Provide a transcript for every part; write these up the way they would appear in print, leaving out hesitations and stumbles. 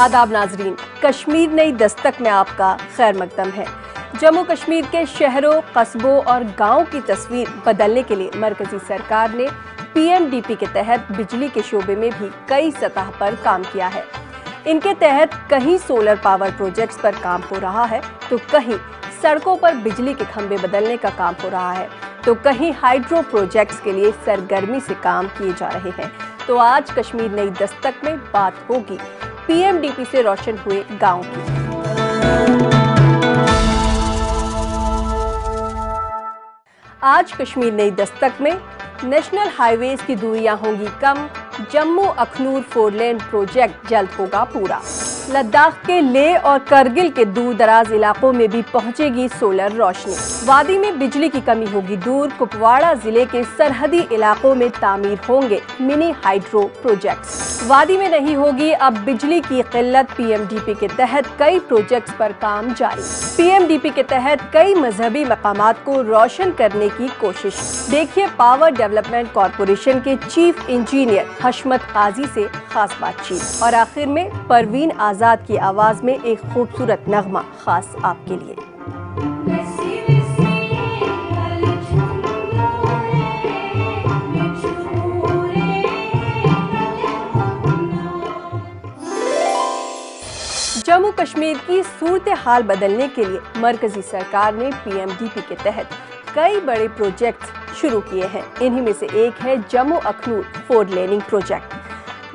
आदाब नाजरीन, कश्मीर नई दस्तक में आपका खैर मकदम है। जम्मू कश्मीर के शहरों, कस्बों और गांवों की तस्वीर बदलने के लिए मरकजी सरकार ने PMDP के तहत बिजली के शोबे में भी कई सतह पर काम किया है। इनके तहत कहीं सोलर पावर प्रोजेक्ट्स पर काम हो रहा है, तो कहीं सड़कों पर बिजली के खंभे बदलने का काम हो रहा है, तो कहीं हाइड्रो प्रोजेक्ट्स के लिए सरगर्मी से काम किए जा रहे हैं। तो आज कश्मीर नई दस्तक में बात होगी PMDP से रोशन हुए गांव की। आज कश्मीर नई दस्तक में नेशनल हाईवेज की दूरियां होंगी कम, जम्मू अखनूर 4 लेन प्रोजेक्ट जल्द होगा पूरा। लद्दाख के लेह और करगिल के दूर दराज इलाकों में भी पहुंचेगी सोलर रोशनी। वादी में बिजली की कमी होगी दूर। कुपवाड़ा जिले के सरहदी इलाकों में तामीर होंगे मिनी हाइड्रो प्रोजेक्ट्स। वादी में नहीं होगी अब बिजली की किल्लत। PMDP के तहत कई प्रोजेक्ट्स पर काम जारी। PMDP के तहत कई मजहबी मकामात को रोशन करने की कोशिश। देखिए पावर डेवलपमेंट कॉरपोरेशन के चीफ इंजीनियर हशमत काजी से खास बातचीत। और आखिर में परवीन आजाद की आवाज में एक खूबसूरत नगमा खास आपके लिए। जम्मू कश्मीर की सूरत हाल बदलने के लिए मरकजी सरकार ने PMDP के तहत कई बड़े प्रोजेक्ट्स शुरू किए हैं। इन्हीं में से एक है जम्मू अखनूर 4 लेनिंग प्रोजेक्ट,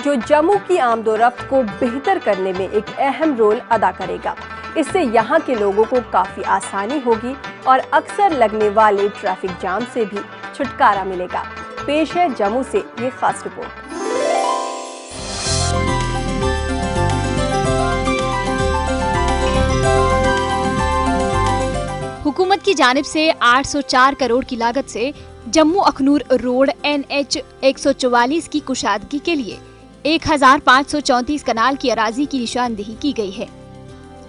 जो जम्मू की आमदोरफ्त को बेहतर करने में एक अहम रोल अदा करेगा। इससे यहाँ के लोगों को काफी आसानी होगी और अक्सर लगने वाले ट्रैफिक जाम से भी छुटकारा मिलेगा। पेश है जम्मू से ये खास रिपोर्ट। हुकूमत की जानिब से 804 करोड़ की लागत से जम्मू अखनूर रोड NH 144 की कुशादगी के लिए 1534 कनाल की अराजी की निशानदेही की गई है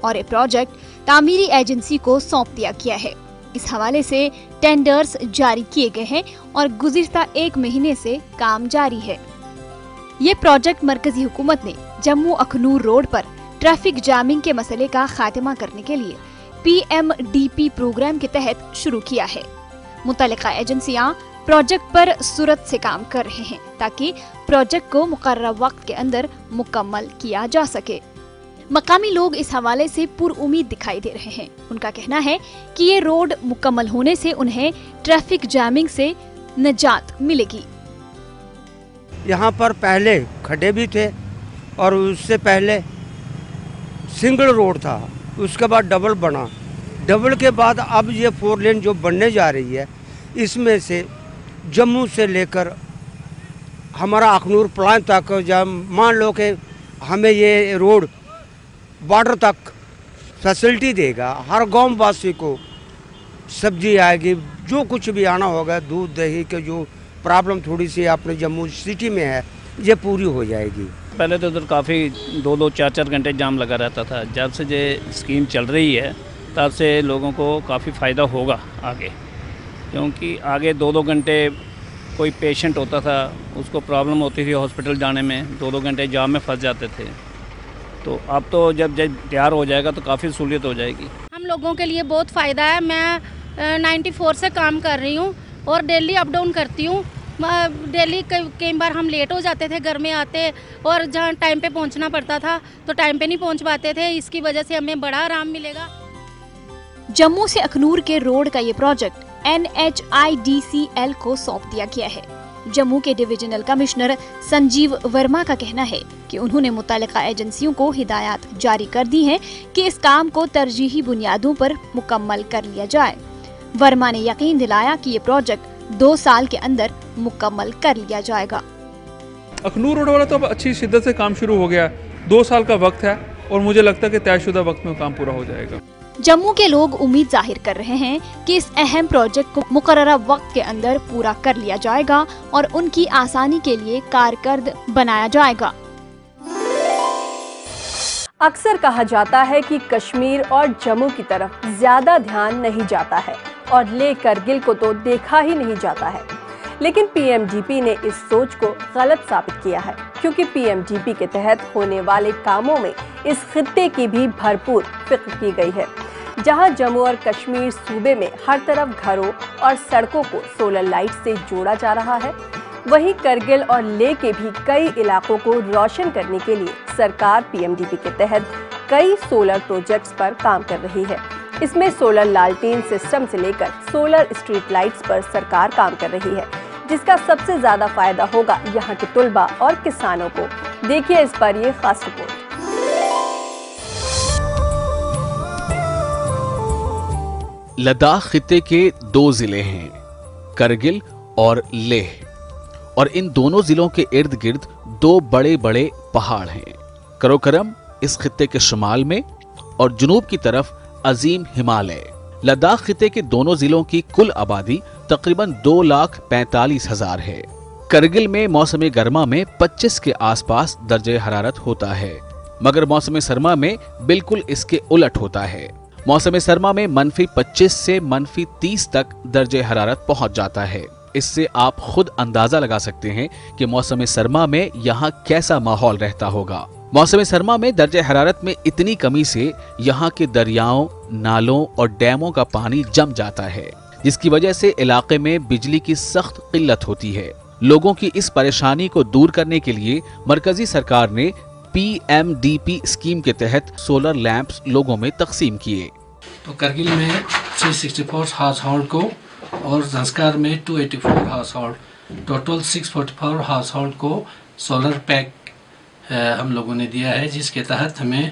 और ये प्रोजेक्ट तामीरी एजेंसी को सौंप दिया गया है। इस हवाले से टेंडर्स जारी किए गए हैं और गुज़िश्ता 1 महीने से काम जारी है। ये प्रोजेक्ट मरकजी हुकूमत ने जम्मू अखनूर रोड पर ट्रैफिक जामिंग के मसले का खात्मा करने के लिए PMDP प्रोग्राम के तहत शुरू किया है। मुतल्लिका एजेंसियां प्रोजेक्ट पर सूरत से काम कर रहे हैं ताकि प्रोजेक्ट को मुकर्रर वक्त के अंदर मुकम्मल किया जा सके। मकामी लोग इस हवाले से पुरउम्मीद दिखाई दे रहे हैं। उनका कहना है कि ये रोड मुकम्मल होने से उन्हें ट्रैफिक जैमिंग से निजात मिलेगी। यहाँ पर पहले खड्डे भी थे और उससे पहले सिंगल रोड था, उसके बाद डबल बना। डबल के बाद अब ये 4 लेन जो बनने जा रही है, इसमें से जम्मू से लेकर हमारा अखनूर प्लान तक, जब मान लो कि हमें ये रोड बॉर्डर तक फैसिलिटी देगा, हर गांव वासी को सब्जी आएगी, जो कुछ भी आना होगा, दूध दही के जो प्रॉब्लम थोड़ी सी अपने जम्मू सिटी में है, ये पूरी हो जाएगी। पहले तो उधर काफ़ी 2-2, 4-4 घंटे जाम लगा रहता था। जब से ये स्कीम चल रही है तब से लोगों को काफ़ी फ़ायदा होगा आगे, क्योंकि आगे 2-2 घंटे कोई पेशेंट होता था, उसको प्रॉब्लम होती थी हॉस्पिटल जाने में, 2-2 घंटे जाम में फंस जाते थे। तो अब तो जब तैयार हो जाएगा तो काफ़ी सहूलियत हो जाएगी। हम लोगों के लिए बहुत फ़ायदा है। मैं 94 से काम कर रही हूँ और डेली अप डाउन करती हूँ। डेली कई बार हम लेट हो जाते थे घर में आते, और जहाँ टाइम पे पहुँचना पड़ता था तो टाइम पे नहीं पहुँच पाते थे। इसकी वजह से हमें बड़ा आराम मिलेगा। जम्मू से अखनूर के रोड का ये प्रोजेक्ट NHIDCL को सौंप दिया गया है। जम्मू के डिविजनल कमिश्नर संजीव वर्मा का कहना है कि उन्होंने मुतल्लिका एजेंसियों को हिदायत जारी कर दी हैं कि इस काम को तरजीही बुनियादों पर मुकम्मल कर लिया जाए। वर्मा ने यकीन दिलाया कि ये प्रोजेक्ट 2 साल के अंदर मुकम्मल कर लिया जाएगा। अखनूर रोड वाला तो अब अच्छी शिद्दत से काम शुरू हो गया है। 2 साल का वक्त है और मुझे लगता है कि तयशुदा वक्त में काम पूरा हो जाएगा। जम्मू के लोग उम्मीद जाहिर कर रहे हैं कि इस अहम प्रोजेक्ट को मुकर्रर वक्त के अंदर पूरा कर लिया जाएगा और उनकी आसानी के लिए कारगर बनाया जाएगा। अक्सर कहा जाता है कि कश्मीर और जम्मू की तरफ ज्यादा ध्यान नहीं जाता है और लेह करगिल को तो देखा ही नहीं जाता है। लेकिन पीएमडीपी ने इस सोच को गलत साबित किया है, क्योंकि पीएमडीपी के तहत होने वाले कामों में इस खित्ते की भी भरपूर फिक्र की गई है। जहां जम्मू और कश्मीर सूबे में हर तरफ घरों और सड़कों को सोलर लाइट से जोड़ा जा रहा है, वहीं करगिल और लेह के भी कई इलाकों को रोशन करने के लिए सरकार पीएमडीपी के तहत कई सोलर प्रोजेक्ट्स पर काम कर रही है। इसमें सोलर लालटेन सिस्टम से लेकर सोलर स्ट्रीट लाइट्स पर सरकार काम कर रही है, जिसका सबसे ज्यादा फायदा होगा यहाँ के तुलबा और किसानों को। देखिए इस पर ये खास रिपोर्ट। लद्दाख खित्ते के 2 जिले हैं, करगिल और लेह, और इन दोनों जिलों के इर्द गिर्द 2 बड़े बड़े पहाड़ हैं। कराकोरम इस खित्ते के शुमाल में और जुनूब की तरफ अजीम हिमालय। लद्दाख खित्ते के दोनों जिलों की कुल आबादी तकरीबन 2,45,000 है। करगिल में मौसम गर्मा में 25 के आसपास दर्जे हरारत होता है, मगर मौसम सरमा में बिल्कुल इसके उलट होता है। मौसम सरमा में -25 से -30 तक दर्जे हरारत पहुंच जाता है। इससे आप खुद अंदाजा लगा सकते हैं कि मौसम सरमा में यहाँ कैसा माहौल रहता होगा। मौसम सरमा में दर्जे हरारत में इतनी कमी से यहाँ के दरियाओं, नालों और डैमों का पानी जम जाता है, जिसकी वजह से इलाके में बिजली की सख्त किल्लत होती है। लोगों की इस परेशानी को दूर करने के लिए मरकजी सरकार ने पीएमडीपी स्कीम के तहत सोलर लैंप्स लोगों में तकसीम किए। तो करगिल में 364 हाउस होल्ड को और ज़ंस्कार में 284 house hold, total 644 house hold को सोलर पैक हम लोगों ने दिया है, जिसके तहत हमें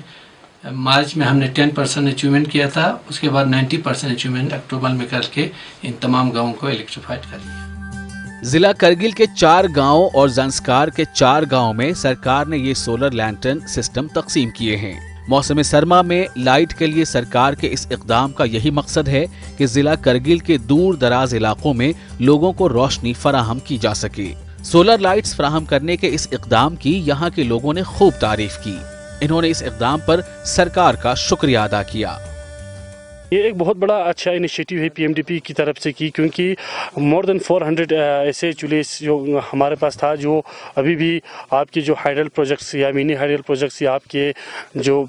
मार्च में हमने 10% अचीवमेंट किया था। उसके बाद 90% अचीवमेंट अक्टूबर में करके इन तमाम गाँवों को इलेक्ट्रीफाइड कर लिया। जिला करगिल के 4 गांवों और ज़ंस्कार के 4 गांवों में सरकार ने ये सोलर लैंटर्न सिस्टम तकसीम किए हैं। मौसम सरमा में लाइट के लिए सरकार के इस इक़दाम का यही मकसद है कि जिला करगिल के दूर दराज इलाकों में लोगों को रोशनी फराहम की जा सके। सोलर लाइट्स फराहम करने के इस इक़दाम की यहाँ के लोगों ने खूब तारीफ की। इन्होंने इस इक़दाम पर सरकार का शुक्रिया अदा किया। ये एक बहुत बड़ा अच्छा इनिशिएटिव है पीएमडीपी की तरफ से की, क्योंकि मोर देन 400 ऐसे चूल्हे जो हमारे पास था, जो अभी भी आपके जो हाइडल प्रोजेक्ट्स या मिनी हाइडल प्रोजेक्ट्स या आपके जो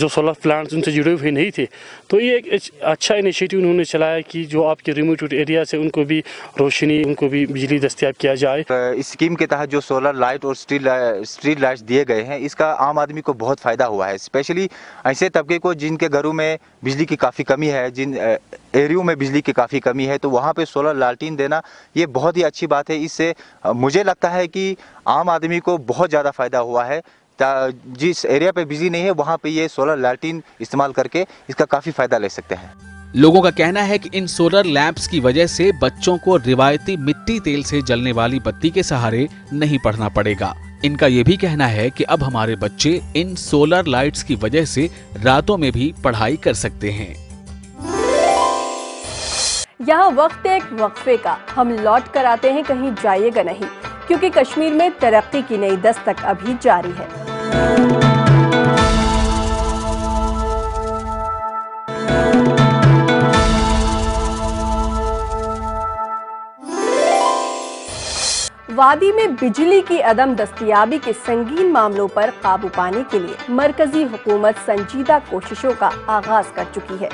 सोलर प्लांट्स उनसे जुड़े हुए नहीं थे। तो ये एक अच्छा इनिशिएटिव उन्होंने चलाया कि जो आपके रिमोट एरिया से उनको भी रोशनी, उनको भी बिजली दस्तयाब किया जाए। इस स्कीम के तहत जो सोलर लाइट और स्ट्रीट लाइट्स दिए गए हैं, इसका आम आदमी को बहुत फ़ायदा हुआ है। स्पेशली ऐसे तबके को जिनके घरों में बिजली की काफ़ी कमी है, जिन एरियो में बिजली की काफ़ी कमी है, तो वहाँ पे सोलर लालटीन देना ये बहुत ही अच्छी बात है। इससे मुझे लगता है कि आम आदमी को बहुत ज़्यादा फ़ायदा हुआ है। जिस एरिया पे बिजली नहीं है वहाँ पे ये सोलर लालटीन इस्तेमाल करके इसका काफ़ी फ़ायदा ले सकते हैं। लोगों का कहना है कि इन सोलर लैंप्स की वजह से बच्चों को रिवायती मिट्टी तेल से जलने वाली बत्ती के सहारे नहीं पढ़ना पड़ेगा। इनका ये भी कहना है कि अब हमारे बच्चे इन सोलर लाइट्स की वजह से रातों में भी पढ़ाई कर सकते हैं। यहाँ वक्त एक वक्फे का, हम लौट कर आते हैं, कहीं जाइएगा नहीं, क्योंकि कश्मीर में तरक्की की नई दस्तक अभी जारी है। वादी में बिजली की अदम दस्तयाबी के संगीन मामलों पर काबू पाने के लिए मरकजी हुकूमत संजीदा कोशिशों का आगाज कर चुकी है।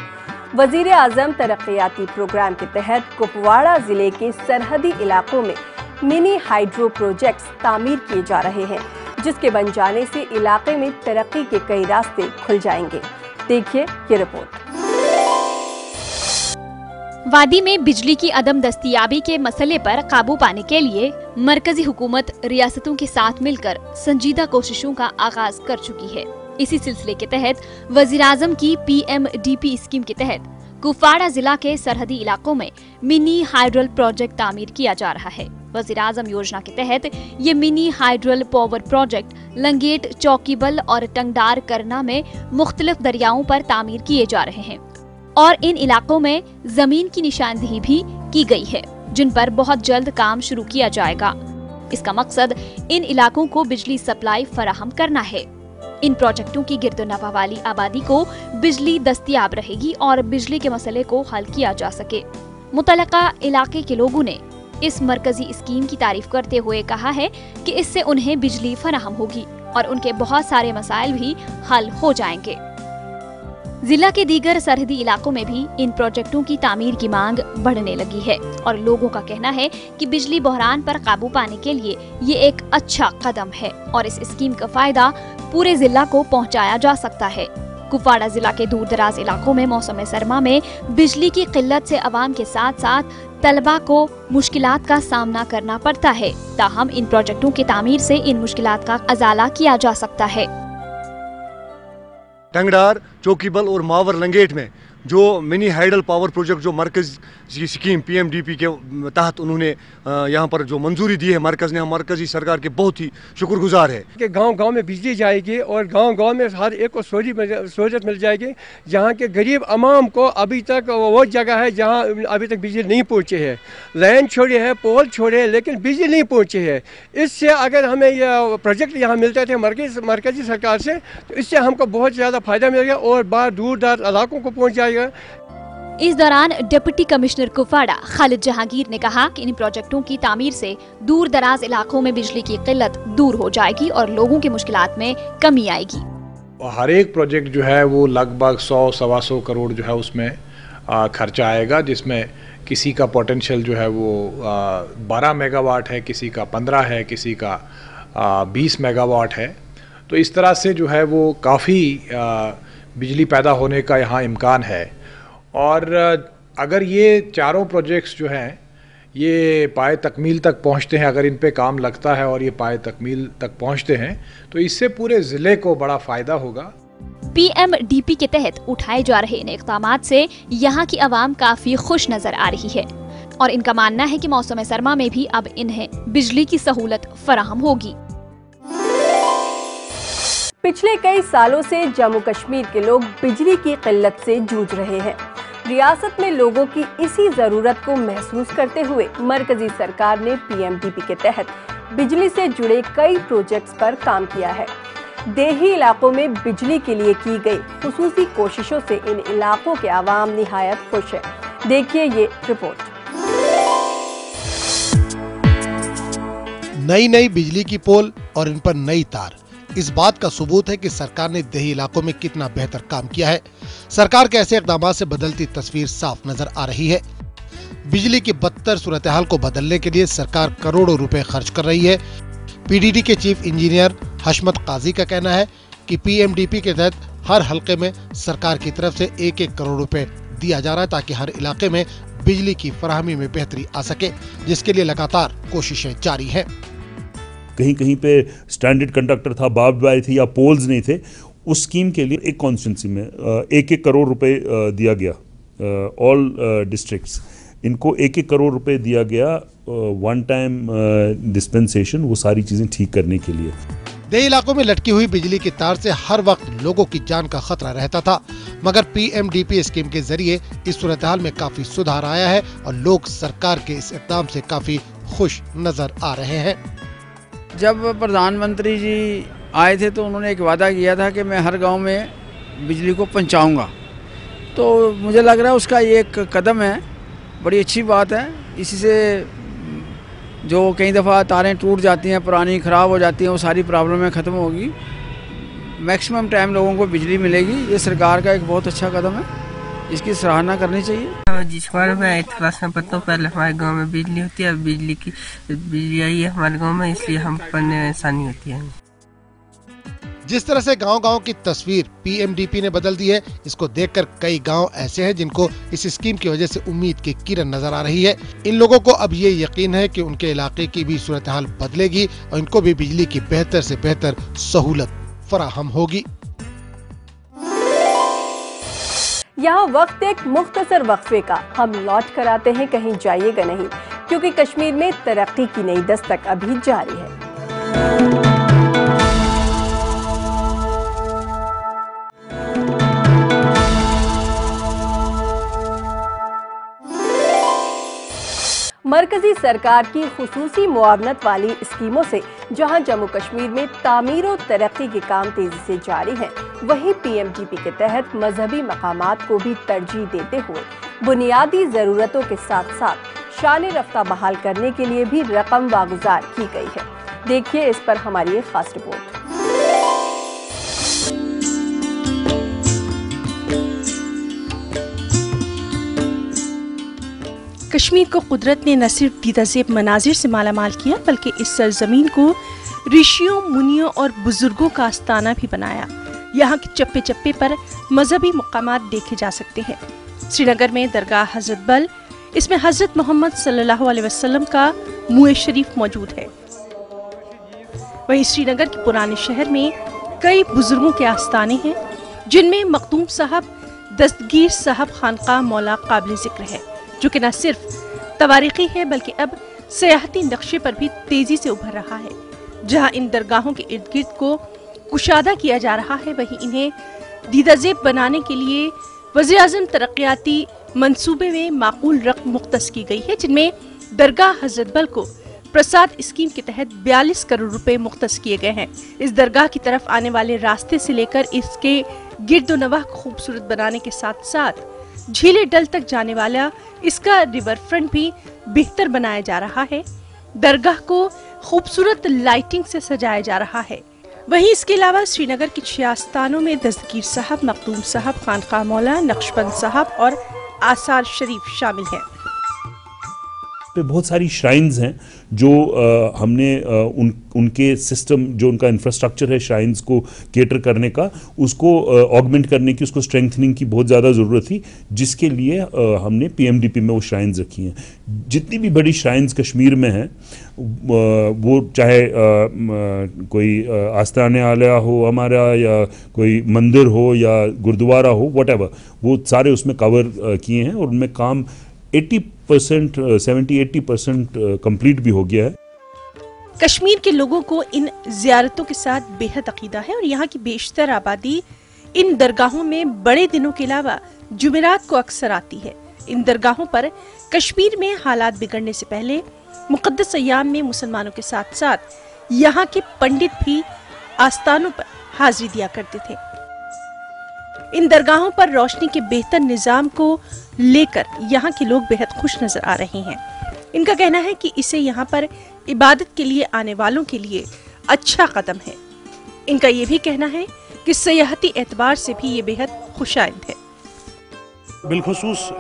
वजीर आजम तरक्याती प्रोग्राम के तहत कुपवाड़ा जिले के सरहदी इलाकों में मिनी हाइड्रो प्रोजेक्ट्स तामीर किए जा रहे हैं, जिसके बन जाने से इलाके में तरक्की के कई रास्ते खुल जाएंगे। देखिए ये रिपोर्ट। वादी में बिजली की अदम दस्तयाबी के मसले पर काबू पाने के लिए मरकजी हुकूमत रियासतों के साथ मिलकर संजीदा कोशिशों का आगाज कर चुकी है। इसी सिलसिले के तहत वज़ीर-ए-आज़म की पीएमडीपी स्कीम के तहत कुपवाड़ा जिला के सरहदी इलाकों में मिनी हाइड्रल प्रोजेक्ट तामीर किया जा रहा है। वज़ीर-ए-आज़म योजना के तहत ये mini hydel power project Langate, Chowkibal और टंगडार करना में मुख्तलिफ दरियाओं पर तामीर किए जा रहे हैं और इन इलाकों में जमीन की निशानदेही भी की गई है, जिन पर बहुत जल्द काम शुरू किया जाएगा। इसका मकसद इन इलाकों को बिजली सप्लाई फराहम करना है। इन प्रोजेक्टों की गिरदोनवा वाली आबादी को बिजली दस्तयाब रहेगी और बिजली के मसले को हल किया जा सके। मुतलका इलाके के लोगों ने इस मरकजी स्कीम की तारीफ करते हुए कहा है कि इससे उन्हें बिजली फराहम होगी और उनके बहुत सारे मसाइल भी हल हो जाएंगे। जिला के दीगर सरहदी इलाकों में भी इन प्रोजेक्टों की तामीर की मांग बढ़ने लगी है और लोगों का कहना है कि बिजली बहरान पर काबू पाने के लिए ये एक अच्छा कदम है और इस स्कीम का फायदा पूरे जिला को पहुंचाया जा सकता है। कुपवाड़ा जिला के दूर दराज इलाकों में मौसम सरमा में बिजली की किल्लत से आवाम के साथ साथ तलबा को मुश्किलात का सामना करना पड़ता है। ताहम इन प्रोजेक्टों की तामीर से इन मुश्किलात का अजाला किया जा सकता है। टंगडार, चौकीबल और मावर लंगेट में जो मिनी हाइडल पावर प्रोजेक्ट जो मरकज़ की स्कीम पीएमडीपी के तहत उन्होंने यहाँ पर जो मंजूरी दी है मरकज़ ने, हम मरकज़ी सरकार के बहुत ही शुक्रगुजार है कि गांव-गांव में बिजली जाएगी और गांव-गांव में हर एक को सहूलियत मिल जाएगी। जहाँ के गरीब अवाम को अभी तक वो जगह है जहाँ अभी तक बिजली नहीं पहुँची है, लाइन छोड़ी है, पोल छोड़े है, लेकिन बिजली नहीं पहुँची है। इससे अगर हमें यह प्रोजेक्ट यहाँ मिलते थे मरकज़ी सरकार से तो इससे हमको बहुत ज़्यादा फ़ायदा मिलेगा और बाहर दूर दराज इलाकों को पहुँच जाएगा। इस दौरान डिप्टी कमिश्नर कुपवाड़ा खालिद जहांगीर ने कहा कि इन प्रोजेक्टों की तामीर से दूर दराज इलाकों में बिजली की किल्लत दूर हो जाएगी और लोगों की मुश्किलात में कमी आएगी। हर एक प्रोजेक्ट जो है वो लगभग 100-125 करोड़ जो है उसमें खर्चा आएगा, जिसमें किसी का पोटेंशियल जो है वो 12 मेगावाट है, किसी का 15 है, किसी का 20 मेगावाट है। तो इस तरह से जो है वो काफ़ी बिजली पैदा होने का यहाँ इम्कान है। और अगर ये चारों प्रोजेक्ट्स जो हैं ये पाए तकमील तक पहुँचते हैं, अगर इन पे काम लगता है और ये पाए तकमील तक पहुँचते हैं तो इससे पूरे ज़िले को बड़ा फ़ायदा होगा। पीएमडीपी के तहत उठाए जा रहे इन इक़दामात से यहाँ की आवाम काफ़ी खुश नज़र आ रही है और इनका मानना है कि मौसम सरमा में भी अब इन्हें बिजली की सहूलत फराहम होगी। पिछले कई सालों से जम्मू कश्मीर के लोग बिजली की किल्लत से जूझ रहे हैं। रियासत में लोगों की इसी जरूरत को महसूस करते हुए मरकजी सरकार ने पीएमडीपी के तहत बिजली से जुड़े कई प्रोजेक्ट्स पर काम किया है। देही इलाकों में बिजली के लिए की गई खुसूसी कोशिशों से इन इलाकों के आवाम निहायत खुश है। देखिए ये रिपोर्ट। नई बिजली की पोल और इन पर नई तार इस बात का सबूत है कि सरकार ने देही इलाकों में कितना बेहतर काम किया है। सरकार के ऐसे इक़दाम से बदलती तस्वीर साफ नजर आ रही है। बिजली की बदतर सूरत हाल को बदलने के लिए सरकार करोड़ों रुपए खर्च कर रही है। पीडीडी के चीफ इंजीनियर हशमत काजी का कहना है कि पीएमडीपी के तहत हर हल्के में सरकार की तरफ से 1-1 करोड़ रुपए दिया जा रहा है ताकि हर इलाके में बिजली की फराहमी में बेहतरी आ सके, जिसके लिए लगातार कोशिशें जारी हैं। कहीं कहीं पे स्टैंडर्ड कंडक्टर था, बार्ब्ड वायर थी या पोल्स नहीं थे, उस स्कीम के लिए एक कॉन्स्टिट्यूंसी में 1-1 करोड़ रुपए दिया गया। ऑल डिस्ट्रिक्ट्स इनको 1-1 करोड़ रुपए दिया गया, वन टाइम डिस्पेंसेशन, वो सारी चीज़ें ठीक करने के लिए। देही इलाकों में लटकी हुई बिजली की तार से हर वक्त लोगों की जान का खतरा रहता था, मगर पीएमडीपी स्कीम के जरिए इस सूरत हाल में काफी सुधार आया है और लोग सरकार के इस इक़दाम से काफी खुश नजर आ रहे हैं। जब प्रधानमंत्री जी आए थे तो उन्होंने एक वादा किया था कि मैं हर गांव में बिजली को पहुंचाऊंगा, तो मुझे लग रहा है उसका ये एक कदम है, बड़ी अच्छी बात है। इसी से जो कई दफ़ा तारें टूट जाती हैं, पुरानी ख़राब हो जाती हैं, वो सारी प्रॉब्लमें ख़त्म होगी, मैक्सिमम टाइम लोगों को बिजली मिलेगी। ये सरकार का एक बहुत अच्छा कदम है, इसकी सराहना करनी चाहिए। जिस बार मैं 8th क्लास में पढ़ता हूँ, पहले हमारे गांव में बिजली होती है, बिजली आई है हमारे गांव में, इसलिए हम पढ़ने में आसानी होती है। जिस तरह से गांव-गांव की तस्वीर पीएमडीपी ने बदल दी है, इसको देखकर कई गांव ऐसे हैं जिनको इस स्कीम की वजह से उम्मीद की किरण नजर आ रही है। इन लोगों को अब ये यकीन है कि उनके इलाके की भी सूरत हाल बदलेगी और इनको भी बिजली की बेहतर से बेहतर सहूलत फराहम होगी। यहाँ वक्त एक मुख्तसर वक्फे का, हम लौट कर आते हैं, कहीं जाइएगा नहीं, क्योंकि कश्मीर में तरक्की की नई दस्तक अभी जारी है। मरकजी सरकार की खुसूसी मुआवनत वाली स्कीमों से जहां जम्मू कश्मीर में तामीर और तरक्की के काम तेजी से जारी हैं, वहीं पीएमडीपी के तहत मजहबी मकामात को भी तरजीह देते हुए बुनियादी जरूरतों के साथ साथ शान रफ्ता बहाल करने के लिए भी रकम वागुजार की गई है। देखिए इस पर हमारी एक खास रिपोर्ट। कश्मीर को कुदरत ने न सिर्फ दीदाज़ेब मनाजिर से मालामाल किया, बल्कि इस सरजमीन को ऋषियों, मुनियों और बुजुर्गों का आस्थाना भी बनाया। यहाँ के चप्पे चप्पे पर मजहबी मुकामात देखे जा सकते हैं। श्रीनगर में दरगाह हजरत बल, इसमें हजरत मोहम्मद सल्लल्लाहु अलैहि वसल्लम का मुए शरीफ मौजूद है। वहीं श्रीनगर के पुराने शहर में कई बुजुर्गों के आस्थाने हैं, जिनमें मखदूम साहब, दस्तगीर साहब खानका मौला काबिल जिक्र है, जो कि न सिर्फ तवारीखी है बल्कि अब सयाहती नक्शे पर भी तेजी से उभर रहा है। जहां इन दरगाहों के इर्द गिर्द को कुशादा किया जा रहा है, वहीं इन्हें दीदाज़ेब बनाने के लिए वज़ीर आज़म तरक्याती मंसूबे में माकूल रकम मुख्तस की गई है, जिनमें दरगाह हजरत बल को प्रसाद स्कीम के तहत 42 करोड़ रुपए मुख्तस किए गए हैं। इस दरगाह की तरफ आने वाले रास्ते से लेकर इसके गिरदोनवाह को खूबसूरत बनाने के साथ साथ झीले डल तक जाने वाला इसका रिवर फ्रंट भी बेहतर बनाया जा रहा है। दरगाह को खूबसूरत लाइटिंग से सजाया जा रहा है। वहीं इसके अलावा श्रीनगर के 6 आस्थानों में दस्तगीर साहब, मखदूम साहब, खानका मौला, नक्शबंद साहब और आसार शरीफ शामिल हैं। पे बहुत सारी श्राइन्स हैं जो हमने उनके सिस्टम, जो उनका इंफ्रास्ट्रक्चर है श्राइन्स को केटर करने का, उसको ऑगमेंट करने की, उसको स्ट्रेंथनिंग की बहुत ज़्यादा ज़रूरत थी, जिसके लिए हमने पीएमडीपी में वो श्राइन्स रखी हैं। जितनी भी बड़ी श्राइन्स कश्मीर में हैं, वो चाहे कोई आस्थाने आलिया हो हमारा, या कोई मंदिर हो या गुरुद्वारा हो, व्हाटएवर, वो सारे उसमें कवर किए हैं और उनमें काम 80%, 70-80% कंप्लीट भी हो गया है। कश्मीर के लोगों को इन ज़ियारतों के साथ बेहद अकीदा है और यहाँ की बेशतर आबादी इन दरगाहों में बड़े दिनों के अलावा जुमेरात को अक्सर आती है। इन दरगाहों पर कश्मीर में हालात बिगड़ने से पहले मुक़द्दस अय्याम में मुसलमानों के साथ साथ यहाँ के पंडित भी आस्थानों पर हाजिरी दिया करते थे। इन दरगाहों पर रोशनी के बेहतर निजाम को लेकर यहाँ के लोग बेहद खुश नजर आ रहे हैं। इनका कहना है कि इसे यहाँ पर इबादत के लिए आने वालों के लिए अच्छा कदम है। इनका ये भी कहना है कि सयाहती एतबार से भी ये बेहद खुशाइंद है। बिलखुसूस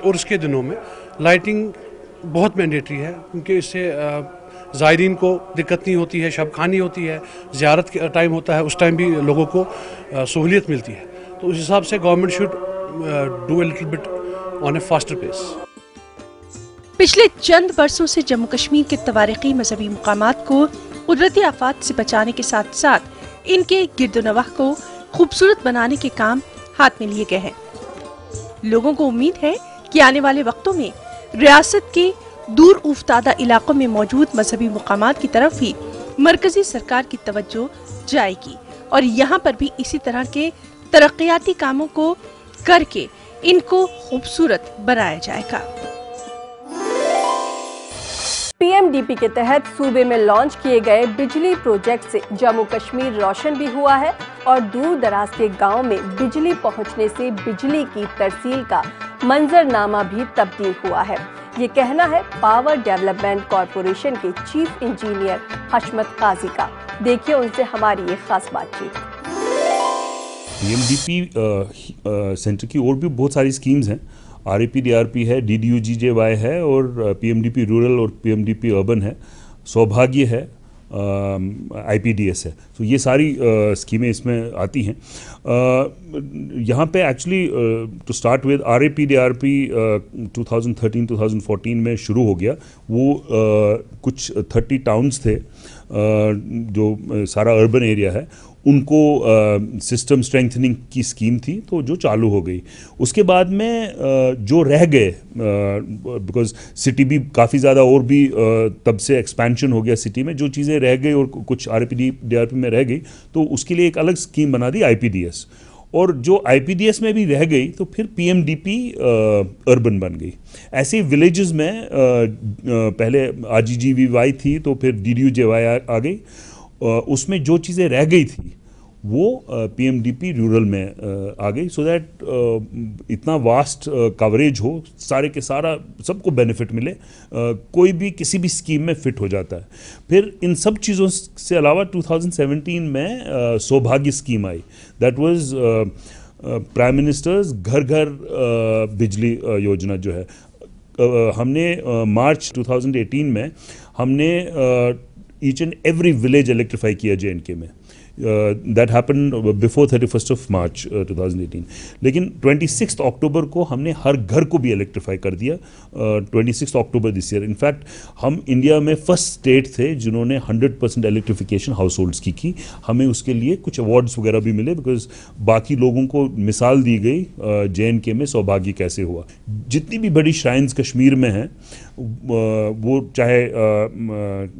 उर्स के दिनों में लाइटिंग बहुत मैंडेटरी है, क्योंकि इससे ज़ायरीन को दिक्कत नहीं होती है, शब खानी होती है, ज़ियारत के टाइम होता है, उस टाइम भी लोगों को सहूलियत मिलती है। तो उस हिसाब से government should do a little bit on a faster pace. पिछले चंद वर्षों से जम्मू कश्मीर के तवारीखी मजहबी मुकामात को कुदरती आफात से बचाने के साथ साथ इनके गिरदोनवाह को खूबसूरत बनाने के काम हाथ में लिए गए हैं। लोगों को उम्मीद है कि आने वाले वक्तों में रियासत के दूर उफ्तादा इलाकों में मौजूद मजहबी मुकामात की तरफ भी मरकजी सरकार की तवज्जो जाएगी और यहाँ पर भी इसी तरह के तरक्याती कामों को करके इनको खूबसूरत बनाया जाएगा। पीएमडीपी के तहत सूबे में लॉन्च किए गए बिजली प्रोजेक्ट से जम्मू कश्मीर रोशन भी हुआ है और दूर दराज के गांव में बिजली पहुंचने से बिजली की तरसील का मंजरनामा भी तब्दील हुआ है। ये कहना है पावर डेवलपमेंट कॉरपोरेशन के चीफ इंजीनियर हशमत काजी का। देखिए उनसे हमारी एक खास बातचीत। पीएमडीपी सेंटर की और भी बहुत सारी स्कीम्स हैं। RAP-DRP है, DDU-GJY है और पीएमडीपी रूरल और पीएमडीपी अर्बन है, सौभाग्य है, IPDS है। तो ये सारी स्कीमें इसमें आती हैं। यहाँ पे actually to start with RAP-DRP 2013-2014 में शुरू हो गया। वो कुछ 30 टाउन्स थे जो सारा अर्बन एरिया है, उनको सिस्टम स्ट्रेंथनिंग की स्कीम थी, तो जो चालू हो गई। उसके बाद में जो रह गए, बिकॉज सिटी भी काफ़ी ज़्यादा और भी तब से एक्सपेंशन हो गया सिटी में, जो चीज़ें रह गई और कुछ RAP-DRP में रह गई, तो उसके लिए एक अलग स्कीम बना दी IPDS। और जो IPDS में भी रह गई तो फिर PMDP अर्बन बन गई। ऐसे ही विलेजेस में पहले RGGVY थी, तो फिर DDU-JY आ गई। उसमें जो चीज़ें रह गई थी वो पीएमडीपी रूरल में आ गई, सो दैट इतना वास्ट कवरेज हो, सारे के सारा सबको बेनिफिट मिले, कोई भी किसी भी स्कीम में फिट हो जाता है। फिर इन सब चीज़ों से अलावा 2017 में सौभाग्य scheme I, that was prime ministers घर घर बिजली योजना जो है, हमने मार्च 2018 में हमने each and every village electrify किया JNK में। That happen before 31 of March 2018, लेकिन 26 अक्टूबर को हमने हर घर को भी इलेक्ट्रीफाई कर दिया, 26 अक्टूबर दिस ईयर। इनफैक्ट हम इंडिया में फर्स्ट स्टेट थे जिन्होंने 100% इलेक्ट्रिफिकेशन हाउस होल्ड्स की। हमें उसके लिए कुछ अवार्ड्स वगैरह भी मिले, बिकॉज बाकी लोगों को मिसाल दी गई JNK में सौभाग्य कैसे हुआ। जितनी भी बड़ी श्राइन्स कश्मीर में हैं, वो चाहे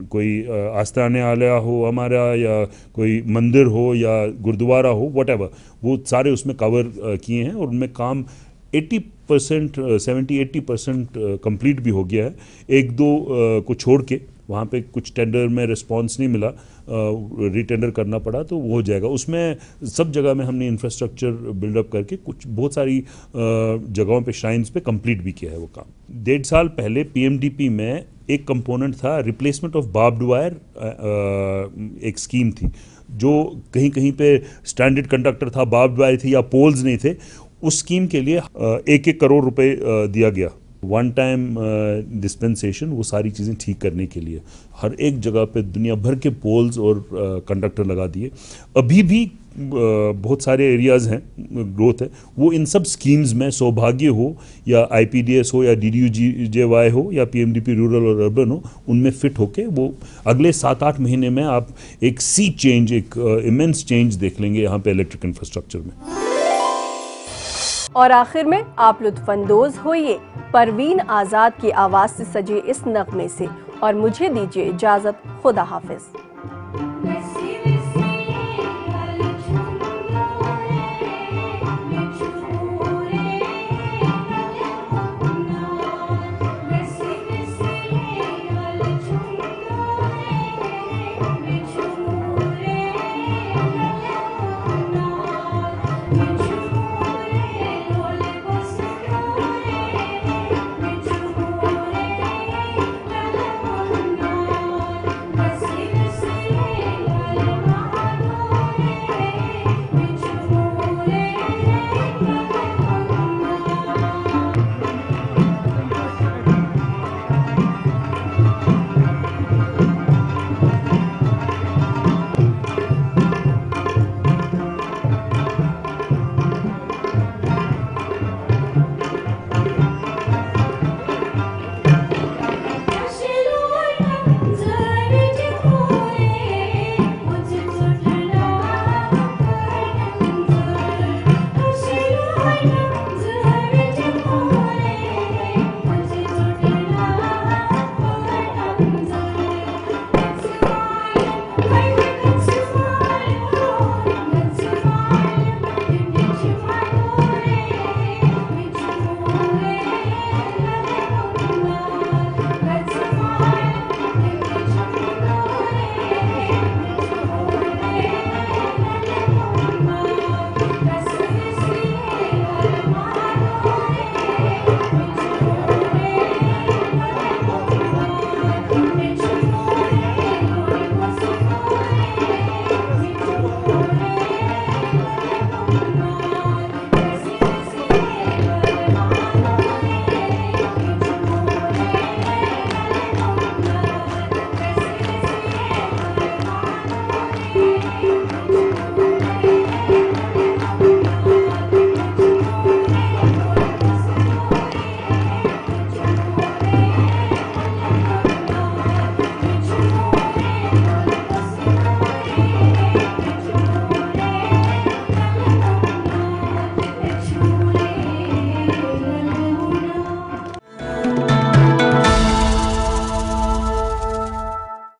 कोई आस्थाने आलिया हो हमारा, या कोई मंदिर हो या गुरुद्वारा हो, व्हाटएवर, वो सारे उसमें कवर किए हैं और उनमें काम 80%, 70-80% कंप्लीट भी हो गया है। एक दो को छोड़ के वहाँ पे कुछ टेंडर में रिस्पांस नहीं मिला, रिटेंडर करना पड़ा, तो वो हो जाएगा। उसमें सब जगह में हमने इंफ्रास्ट्रक्चर बिल्डअप करके कुछ बहुत सारी जगहों पे श्राइन्स पे कंप्लीट भी किया है वो काम। 1.5 साल पहले पीएमडीपी में एक कंपोनेंट था रिप्लेसमेंट ऑफ बार्ब्ड वायर, एक स्कीम थी जो कहीं कहीं पे स्टैंडर्ड कंडक्टर था, बार्ब्ड वायर थी या पोल्स नहीं थे। उस स्कीम के लिए 1-1 करोड़ रुपए दिया गया, वन टाइम डिस्पेंसेशन, वो सारी चीज़ें ठीक करने के लिए। हर एक जगह पे दुनिया भर के पोल्स और कंडक्टर लगा दिए। अभी भी बहुत सारे एरियाज़ हैं, ग्रोथ है, वो इन सब स्कीम्स में, सौभाग्य हो या IPDS हो या DDU-GJY हो या PMDP रूरल और अर्बन हो, उनमें फिट होके वो अगले 7-8 महीने में आप एक सी चेंज, एक इमेंस चेंज देख लेंगे यहाँ पे इलेक्ट्रिक इंफ्रास्ट्रक्चर में। और आखिर में आप लुत्फानंदोज होइए परवीन आजाद की आवाज से सजे इस नगमे से, और मुझे दीजिए इजाजत। खुदा हाफिज।